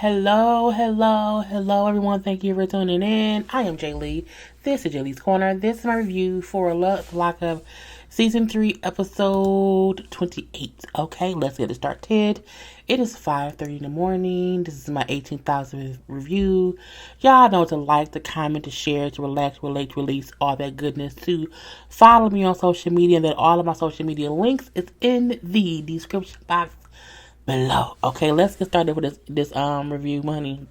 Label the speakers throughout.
Speaker 1: Hello, everyone. Thank you for tuning in. I am JayLee. This is JLeesCorner. This is my review for Lockup Season 3, Episode 28. Okay, let's get it started. It is 5:30 in the morning. This is my 18,000th review. Y'all know to like, to comment, to share, to relax, relate, release, all that goodness. To follow me on social media. And then all of my social media links is in the description box below. Okay, let's get started with this review, money.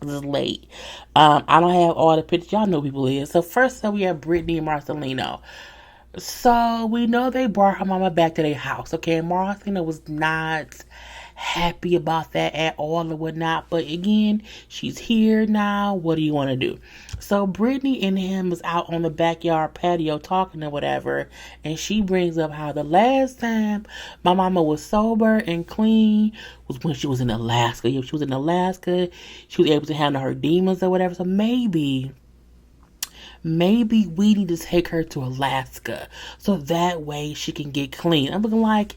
Speaker 1: This is late. I don't have all the pictures. Y'all know people is. So first up we have Britney Marcelino. So we know they brought her mama back to their house. Okay, Marcelino was not happy about that at all or whatnot. But again, she's here now. What do you want to do? So Brittany and him was out on the backyard patio talking or whatever, and she brings up how the last time my mama was sober and clean was when she was in Alaska. If she was in Alaska, she was able to handle her demons or whatever. So maybe we need to take her to Alaska so that way she can get clean. I'm looking like,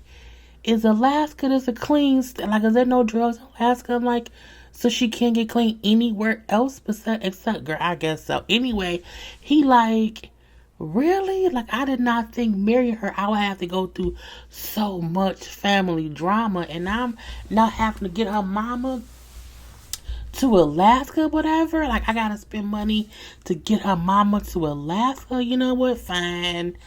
Speaker 1: is Alaska just a clean state? Like, is there no drugs in Alaska? I'm like, so she can't get clean anywhere else except girl, I guess so. Anyway, he like, really? Like, I did not think marrying her, I would have to go through so much family drama, and I'm not having to get her mama to Alaska, whatever. Like, I gotta spend money to get her mama to Alaska. You know what? Fine.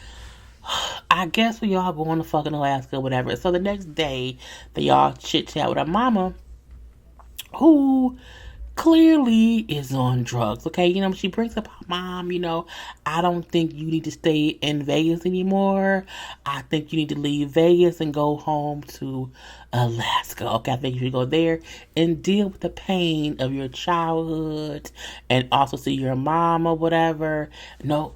Speaker 1: I guess we all going to fucking Alaska, whatever. So the next day, they all chit chat with her mama, who clearly is on drugs. Okay, she brings up her mom. I don't think you need to stay in Vegas anymore. I think you need to leave Vegas and go home to Alaska. Okay, I think you should go there and deal with the pain of your childhood and also see your mom or whatever. No,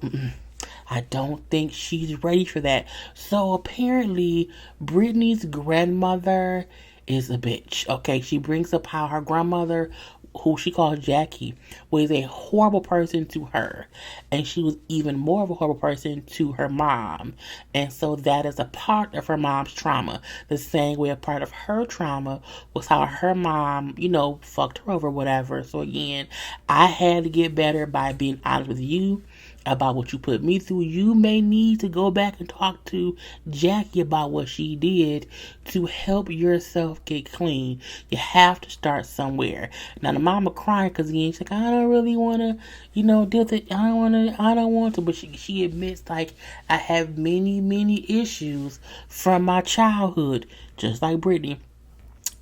Speaker 1: I don't think she's ready for that. So apparently, Brittany's grandmother is a bitch. Okay, she brings up how her grandmother, who she calls Jackie, was a horrible person to her, and she was even more of a horrible person to her mom. And so that is a part of her mom's trauma. The same way a part of her trauma was how her mom, fucked her over, whatever. So again, I had to get better by being honest with you about what you put me through. You may need to go back and talk to Jackie about what she did to help yourself get clean. You have to start somewhere. Now the mama crying because again, she's like, I don't really want to, deal with it. I don't want to. But she admits, like, I have many issues from my childhood, just like Brittany.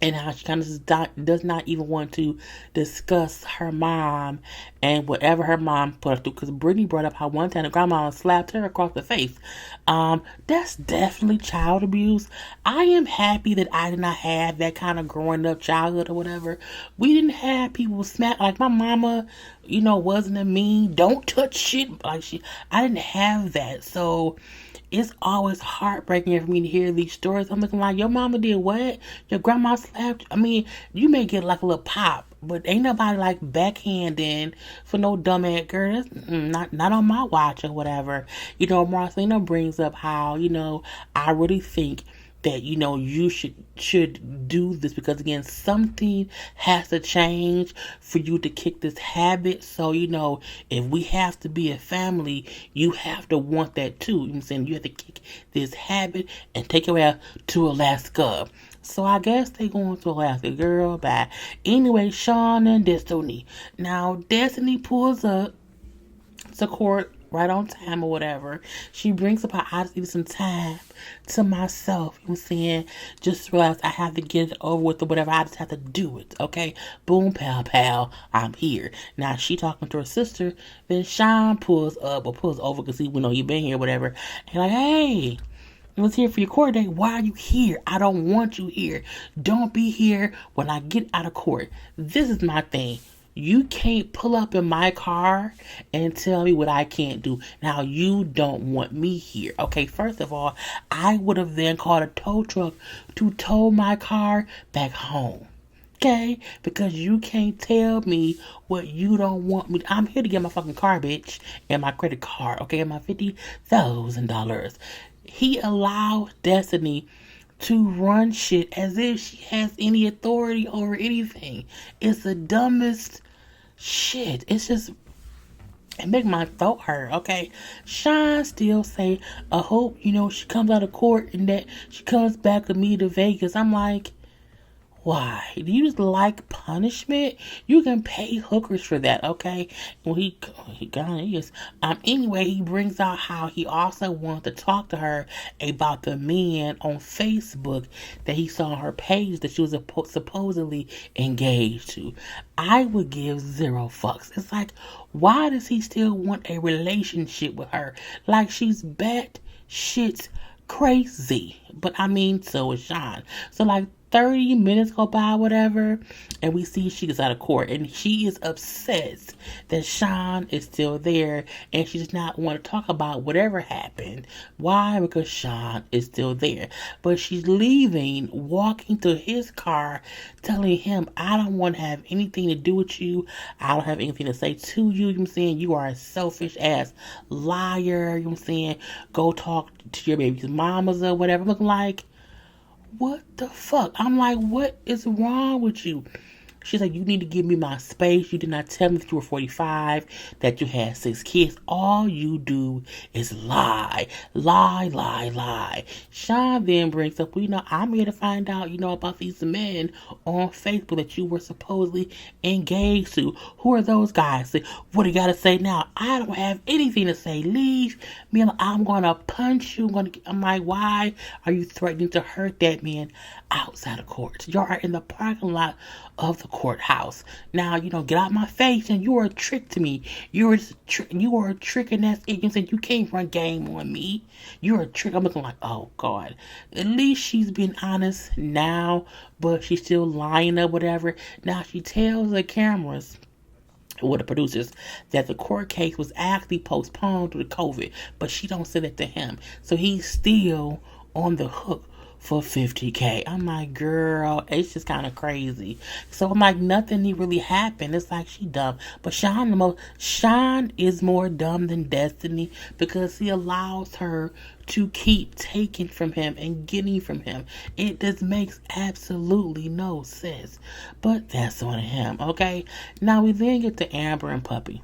Speaker 1: And how she kind of does not even want to discuss her mom and whatever her mom put her through. Because Brittany brought up how one time the grandma slapped her across the face. That's definitely child abuse. I am happy that I did not have that kind of growing up childhood or whatever. We didn't have people smack. Like my mama, wasn't a mean, don't touch shit. I didn't have that. So it's always heartbreaking for me to hear these stories. I'm looking like, your mama did what? Your grandma slapped you? I mean, you may get like a little pop, but ain't nobody like backhanding for no dumbass girl. That's not on my watch or whatever. Marcelino brings up how, I really think that you should do this because again something has to change for you to kick this habit. So if we have to be a family, you have to want that too. I'm saying you have to kick this habit and take your ass to Alaska. So I guess they going to Alaska, girl. Bye. Anyway, Sean and Destiny. Now Destiny pulls up to court right on time or whatever. She brings up how I just need some time to myself. You know what I'm saying? Just realize I have to get it over with or whatever. I just have to do it. Okay? Boom, pal, I'm here. Now she talking to her sister. Then Sean pulls over because he, you been here, whatever. And like, hey, I was here for your court date. Why are you here? I don't want you here. Don't be here when I get out of court. This is my thing. You can't pull up in my car and tell me what I can't do. Now, you don't want me here. Okay, first of all, I would have then called a tow truck to tow my car back home. Okay? Because you can't tell me what you don't want me. I'm here to get my fucking car, bitch, and my credit card. Okay, and my $50,000. He allowed Destiny to run shit as if she has any authority over anything. It's the dumbest shit. It's just, it make my throat hurt, okay? Sean still say, I hope, she comes out of court and that she comes back with me to Vegas. I'm like, why? Do you just like punishment? You can pay hookers for that, okay? Well, he kind of is. Anyway, he brings out how he also wanted to talk to her about the men on Facebook that he saw on her page that she was supposedly engaged to. I would give 0 fucks. It's like, why does he still want a relationship with her? Like she's bat shit crazy. But so is Sean. So 30 minutes go by, whatever, and we see she gets out of court, and she is upset that Sean is still there, and she does not want to talk about whatever happened. Why? Because Sean is still there. But she's leaving, walking to his car, telling him, I don't want to have anything to do with you. I don't have anything to say to you. You know what I'm saying? You are a selfish ass liar. You know what I'm saying? Go talk to your baby's mamas or whatever. Looking like, what the fuck? I'm like, what is wrong with you? She's like, you need to give me my space. You did not tell me that you were 45, that you had 6 kids. All you do is lie. Lie, lie, lie. Sean then brings up, well, I'm here to find out, about these men on Facebook that you were supposedly engaged to. Who are those guys? What do you got to say now? I don't have anything to say. Leave me alone. I'm going to punch you. I'm like, why are you threatening to hurt that man outside of court? You are in the parking lot of the courthouse. Now, get out my face, and you are a trick to me. You are a trick, and that's it. You said you can't run game on me. You're a trick. I'm looking like, oh God. At least she's being honest now, but she's still lying or whatever. Now she tells the cameras, or the producers, that the court case was actually postponed due to COVID, but she don't say that to him. So he's still on the hook for $50K. I'm like, girl, it's just kind of crazy. So I'm like, nothing really happened. It's like she dumb. But Sean is more dumb than Destiny, because he allows her to keep taking from him and getting from him. It just makes absolutely no sense. But that's on him, okay? Now we then get to Amber and Puppy.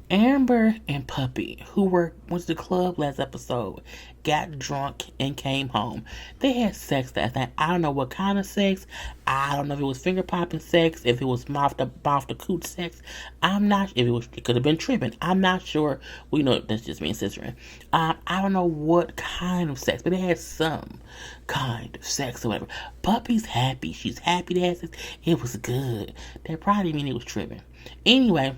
Speaker 1: Amber and Puppy, who went to the club last episode, got drunk and came home. They had sex that night. I don't know what kind of sex. I don't know if it was finger popping sex, if it was mouth to cooch sex. I'm not. It could have been tripping. I'm not sure. That's just me and Sisterin. I don't know what kind of sex, but they had some kind of sex or whatever. Puppy's happy. She's happy to have sex. It was good. That probably mean it was tripping. Anyway.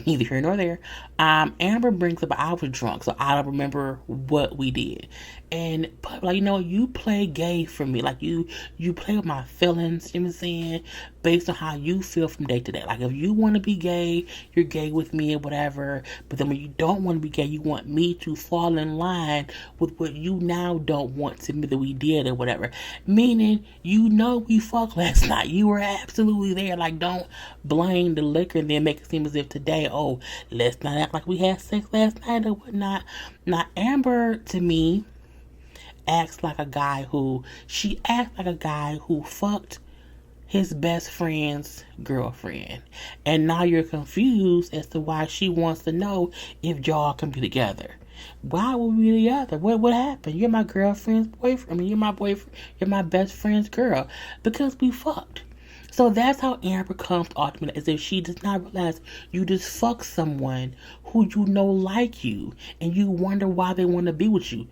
Speaker 1: Neither here nor there. Amber brings up, I was drunk, so I don't remember what we did. And you play gay for me. Like you play with my feelings, you know what I'm saying? Based on how you feel from day to day. Like if you want to be gay, you're gay with me or whatever. But then when you don't want to be gay, you want me to fall in line with what you now don't want to me that we did or whatever. Meaning, we fucked last night. You were absolutely there. Like, don't blame the liquor and then make it seem as if today, let's not act like we had sex last night or whatnot. Now, Amber, to me, acts like a guy who fucked his best friend's girlfriend. And now you're confused as to why she wants to know if y'all can be together. Why would we be together? What happened? You're my girlfriend's boyfriend. You're my boyfriend. You're my best friend's girl. Because we fucked. So that's how Amber comes ultimately, as if she does not realize you just fuck someone who like you, and you wonder why they want to be with you.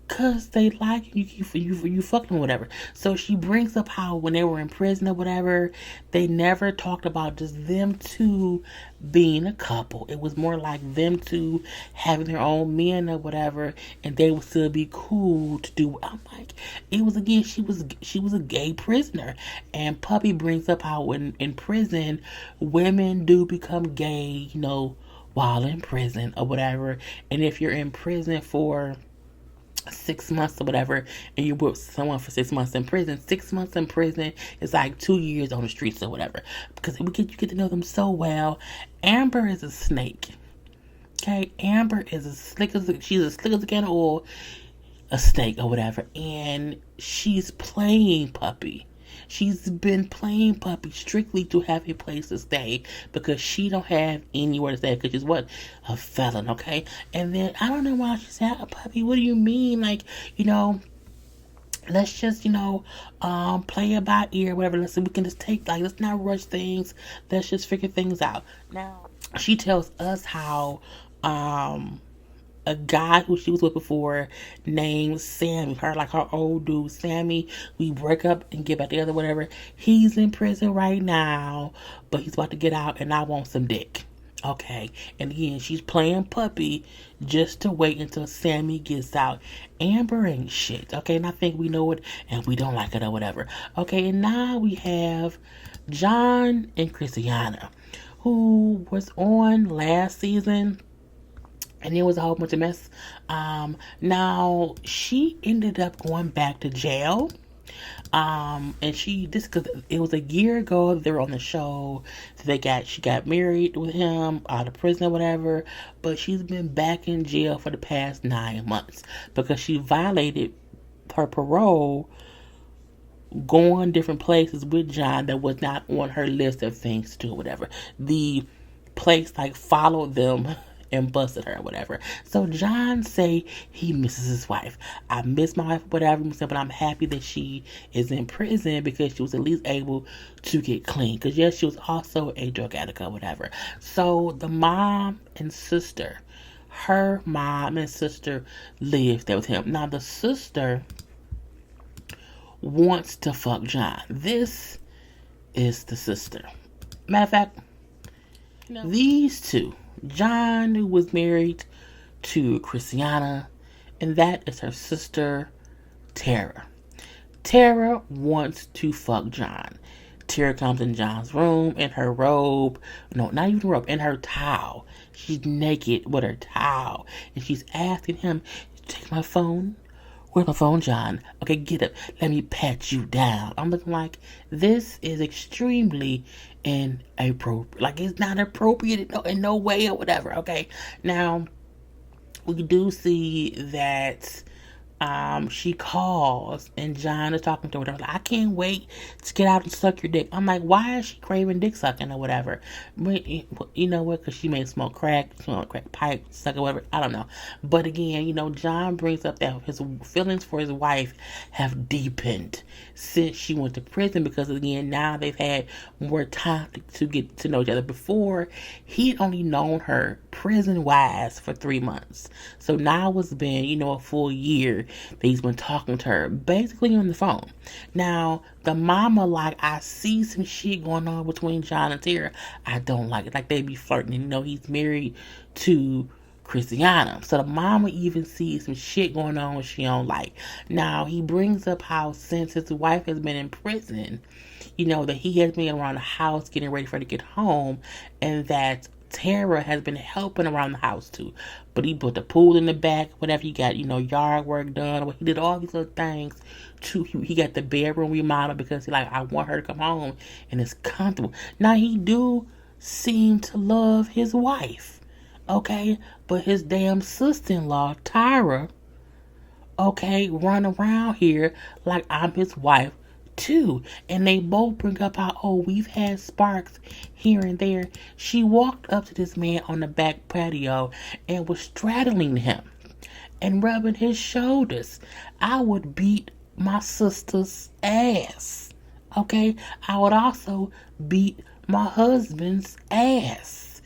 Speaker 1: Because they like you, you fuck them or whatever. So she brings up how when they were in prison or whatever, they never talked about just them two being a couple. It was more like them two having their own men or whatever, and they would still be cool to do. I'm like, it was, again, she was a gay prisoner. And Puppy brings up how in prison, women do become gay, while in prison or whatever. And if you're in prison for 6 months or whatever, and you with someone for 6 months in prison, 6 months in prison is like 2 years on the streets or whatever, because you get to know them so well. Amber is a snake. Okay, Amber is she's as slick as a can of oil. a snake or whatever, and she's playing puppy. She's been playing puppy strictly to have a place to stay because she don't have anywhere to stay because she's what? A felon, okay? And then I don't know why she's had a puppy. What do you mean? Like, let's just, play it by ear, whatever. We can just take, like, let's not rush things. Let's just figure things out. Now, she tells us how, a guy who she was with before named Sammy, her old dude Sammy, we break up and get back together, whatever. He's in prison right now, but he's about to get out and I want some dick. Okay, and again, she's playing puppy just to wait until Sammy gets out. Amber ain't shit, okay, and I think we know it and we don't like it or whatever. Okay, and now we have John and Christiana, who was on last season. And it was a whole bunch of mess. Now she ended up going back to jail. And this because it was a year ago they were on the show. She got married with him out of prison or whatever. But she's been back in jail for the past 9 months because she violated her parole, going different places with John that was not on her list of things to do, whatever. The place followed them and busted her or whatever. So John say he misses his wife. I miss my wife, whatever, but I'm happy that she is in prison because she was at least able to get clean. Because yes, she was also a drug addict or whatever. So the mom and sister, her mom and sister lived there with him. Now the sister wants to fuck John. This is the sister. Matter of fact, these two, John, who was married to Christiana, and that is her sister, Tara. Tara wants to fuck John. Tara comes in John's room in her robe. No, not even robe, in her towel. She's naked with her towel. And she's asking him, take my phone. Where's my phone, John? Okay, get up. Let me pat you down. I'm looking like this is extremely inappropriate. Like, it's not appropriate in no way or whatever, okay? Now, we do see that she calls and John is talking to her. Like, I can't wait to get out and suck your dick. I'm like, why is she craving dick sucking or whatever? But you know what? Because she may smoke crack pipe, suck or whatever. I don't know. But again, John brings up that his feelings for his wife have deepened since she went to prison because again, now they've had more time to get to know each other. Before, he'd only known her prison-wise for 3 months. So now it's been, a full year that he's been talking to her, basically on the phone. Now, the mama, I see some shit going on between John and Tara. I don't like it. Like, they be flirting. And, he's married to Christiana. So the mama even sees some shit going on she don't like. Now, he brings up how since his wife has been in prison, that he has been around the house getting ready for her to get home, and that Tara has been helping around the house too. But he put the pool in the back, whatever. He got, yard work done. He did all these little things too. He got the bedroom remodeled because I want her to come home and it's comfortable. Now he do seem to love his wife, okay? But his damn sister-in-law, Tyra, okay, run around here like I'm his wife too. And they both bring up how, we've had sparks here and there. She walked up to this man on the back patio and was straddling him and rubbing his shoulders. I would beat my sister's ass, okay? I would also beat my husband's ass.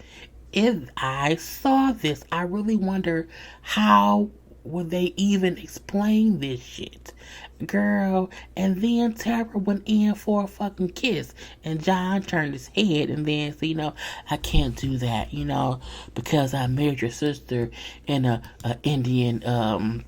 Speaker 1: If I saw this, I really wonder how would they even explain this shit? Girl, and then Tara went in for a fucking kiss, and John turned his head and then said, I can't do that, because I married your sister in a Indian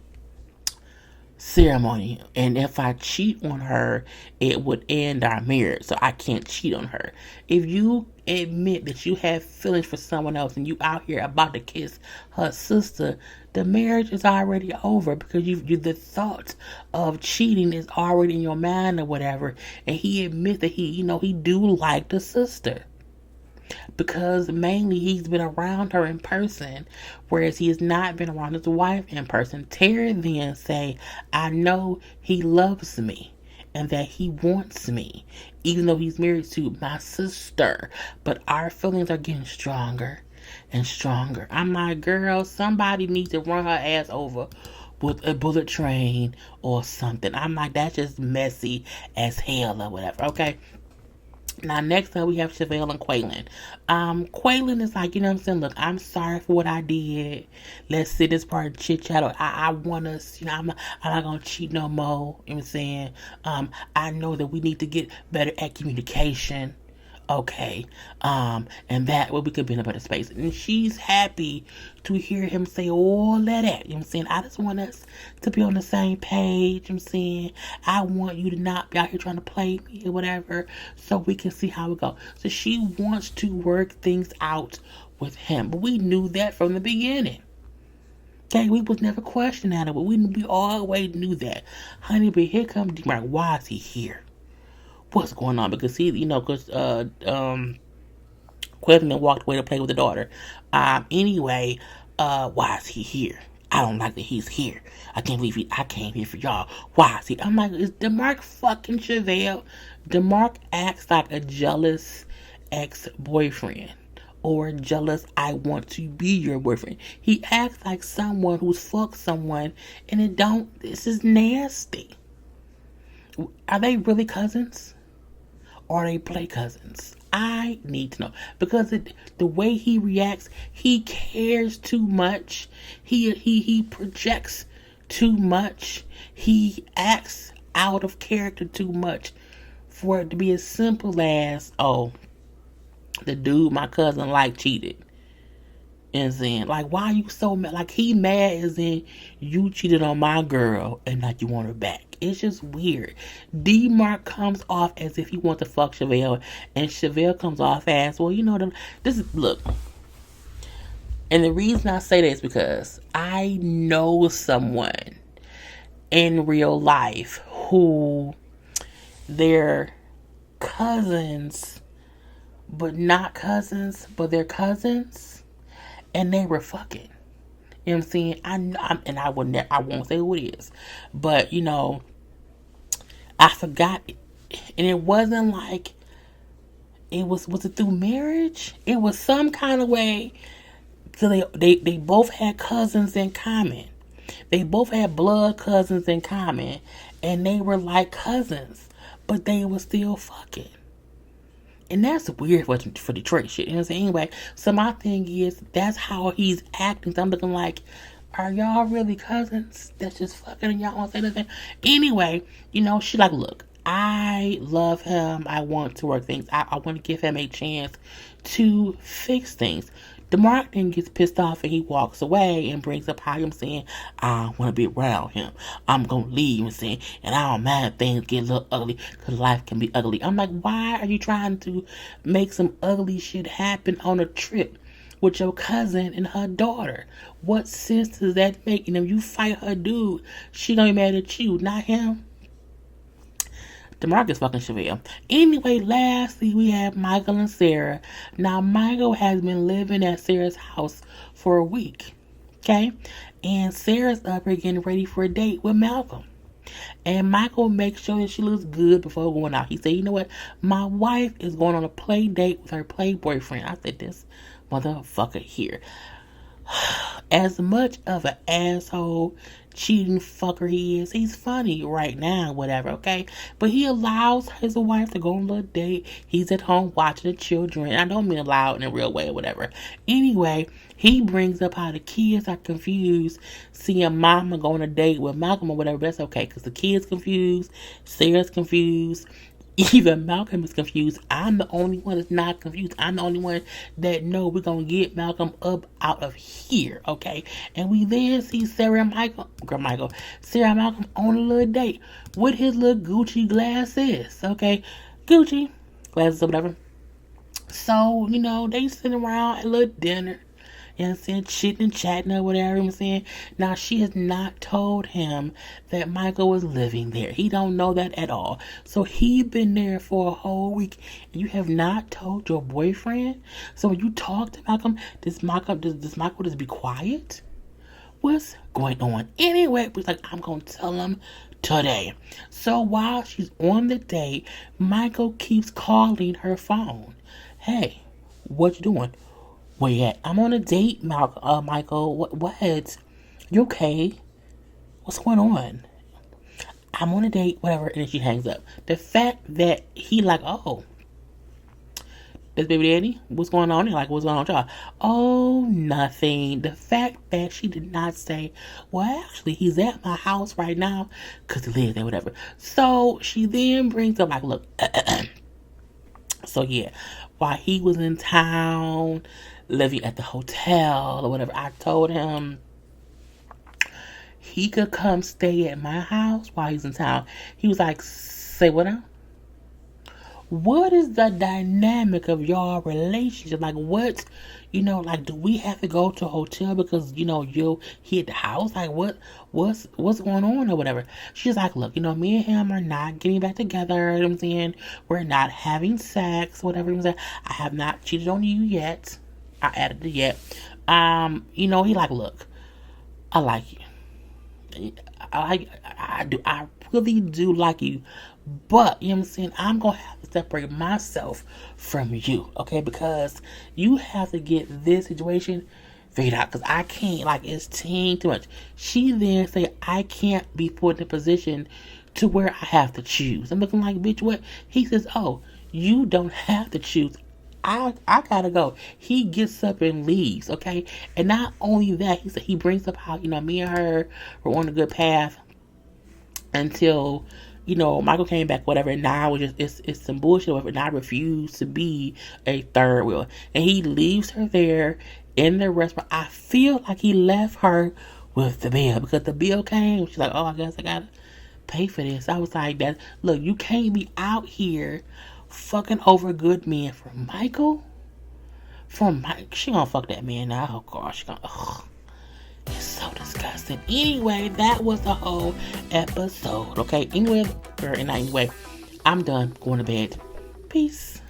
Speaker 1: ceremony, and if I cheat on her, it would end our marriage, so I can't cheat on her. If you admit that you have feelings for someone else and you out here about to kiss her sister, the marriage is already over because the thought of cheating is already in your mind or whatever. And he admits that he do like the sister. because mainly he's been around her in person, whereas he has not been around his wife in person. Terry then say, I know he loves me and that he wants me, even though he's married to my sister. But our feelings are getting stronger and stronger. I'm like, girl, somebody needs to run her ass over with a bullet train or something. I'm like, that's just messy as hell or whatever, okay? Now, next up, we have Chevelle and Kweilyn. Kweilyn is like, you know what I'm saying? Look, I'm sorry for what I did. Let's sit this part and chit chat. I want us, you know, I'm not going to cheat no more. You know what I'm saying? I know that we need to get better at communication. Okay. And that way we could be in a better space. And she's happy to hear him say all that. You know what I'm saying? I just want us to be on the same page. You know what I'm saying? I want you to not be out here trying to play me or whatever, so we can see how it goes. So she wants to work things out with him. But we knew that from the beginning. Okay, we was never questioning it, but we always knew that. Honey, but here comes D-Mark. Why is he here? What's going on? Because he, you know, Kweilyn walked away to play with the daughter. Anyway, why is he here? I don't like that he's here. I can't believe I came here for y'all. Why is he? I'm like, is DeMarc fucking Chevelle? DeMarc acts like a jealous ex-boyfriend. Or jealous, I want to be your boyfriend. He acts like someone who's fucked someone, and this is nasty. Are they really cousins? Or they play cousins? I need to know. Because the way he reacts, he cares too much. He projects too much. He acts out of character too much for it to be as simple as, oh, the dude my cousin cheated. And then, like, why are you so mad? Like, he mad as in you cheated on my girl and like you want her back. It's just weird. D-Mark comes off as if he wants to fuck Chevelle, and Chevelle comes off as, well, you know, look. And the reason I say that is because I know someone in real life who they're cousins, but not cousins, but they're cousins. And they were fucking. You know what I'm saying? I won't say who it is. But, you know, I forgot. And it wasn't like, was it through marriage? It was some kind of way. So they both had cousins in common. They both had blood cousins in common. And they were like cousins. But they were still fucking. And that's weird for Detroit shit. You know what I'm saying? Anyway, so my thing is, that's how he's acting. So I'm looking like, are y'all really cousins? That's just fucking and y'all won't say nothing. Anyway, you know, she like, look, I love him. I want to work things. I want to give him a chance to fix things. DeMarc then gets pissed off and he walks away and brings up how I'm saying, I want to be around him. I'm going to leave and saying, and I don't mind if things get a little ugly because life can be ugly. I'm like, why are you trying to make some ugly shit happen on a trip with your cousin and her daughter? What sense does that make? You know, you fight her dude, she gonna be mad at you, not him. DeMarc is fucking Chevelle. Anyway, lastly, we have Michael and Sarah. Now, Michael has been living at Sarah's house for a week. Okay? And Sarah's up here getting ready for a date with Malcolm. And Michael makes sure that she looks good before going out. He said, you know what? My wife is going on a play date with her play boyfriend. I said, this motherfucker here. As much of an asshole, cheating fucker he is, he's funny right now, whatever, okay? But he allows his wife to go on a little date. He's at home watching the children. I don't mean allowed in a real way or whatever. Anyway, he brings up how the kids are confused seeing mama go on a date with Malcolm or whatever. But that's okay, because the kids confused, Sarah's confused, even Malcolm is confused. I'm the only one that's not confused. I'm the only one that know we're going to get Malcolm up out of here, okay? And we then see Sarah and Malcolm on a little date with his little Gucci glasses, okay? Gucci glasses or whatever. So, you know, they sitting around at a little dinner. you know what I'm saying, chitting and chatting or whatever, you know what I'm saying. Now, she has not told him that Michael was living there. He don't know that at all. So he been there for a whole week, and you have not told your boyfriend. So when you talk to Malcolm, does Michael just be quiet? What's going on? Anyway, he's like, I'm going to tell him today. So while she's on the date, Michael keeps calling her phone. Hey, what you doing? Where you at? I'm on a date, Michael. What? You okay? What's going on? I'm on a date, whatever. And then she hangs up. The fact that he like, oh, that's baby daddy? What's going on? Like, what's going on with y'all? Oh, nothing. The fact that she did not say, well, actually, he's at my house right now because he lives there, whatever. So she then brings up, like, look. So, yeah, while he was in town, living at the hotel or whatever, I told him he could come stay at my house while he's in town. He was like, say what now? What is the dynamic of your relationship? Like, what, like, do we have to go to a hotel because, you hit the house? Like, what's going on or whatever? She's like, look, me and him are not getting back together. You know what I'm saying? We're not having sex, whatever. You know what I'm saying? I have not cheated on you yet. I added it yet. He like, look, I like you. I really do like you. But, you know what I'm saying, I'm going to have to separate myself from you, okay? Because you have to get this situation figured out. Because I can't, like, it's too much. She then say, I can't be put in a position to where I have to choose. I'm looking like, bitch, what? He says, oh, you don't have to choose. I gotta go. He gets up and leaves, okay? And not only that, he brings up how, me and her were on a good path until... Michael came back, whatever, and now it's some bullshit, whatever, and I refuse to be a third wheel. And he leaves her there in the restaurant. I feel like he left her with the bill, because the bill came. She's like, oh, I guess I gotta pay for this. I was like, look, you can't be out here fucking over good men for Michael. She gonna fuck that man now. Oh, gosh, it's so disgusting. Anyway, that was the whole episode. Okay, anyway, I'm done going to bed. Peace.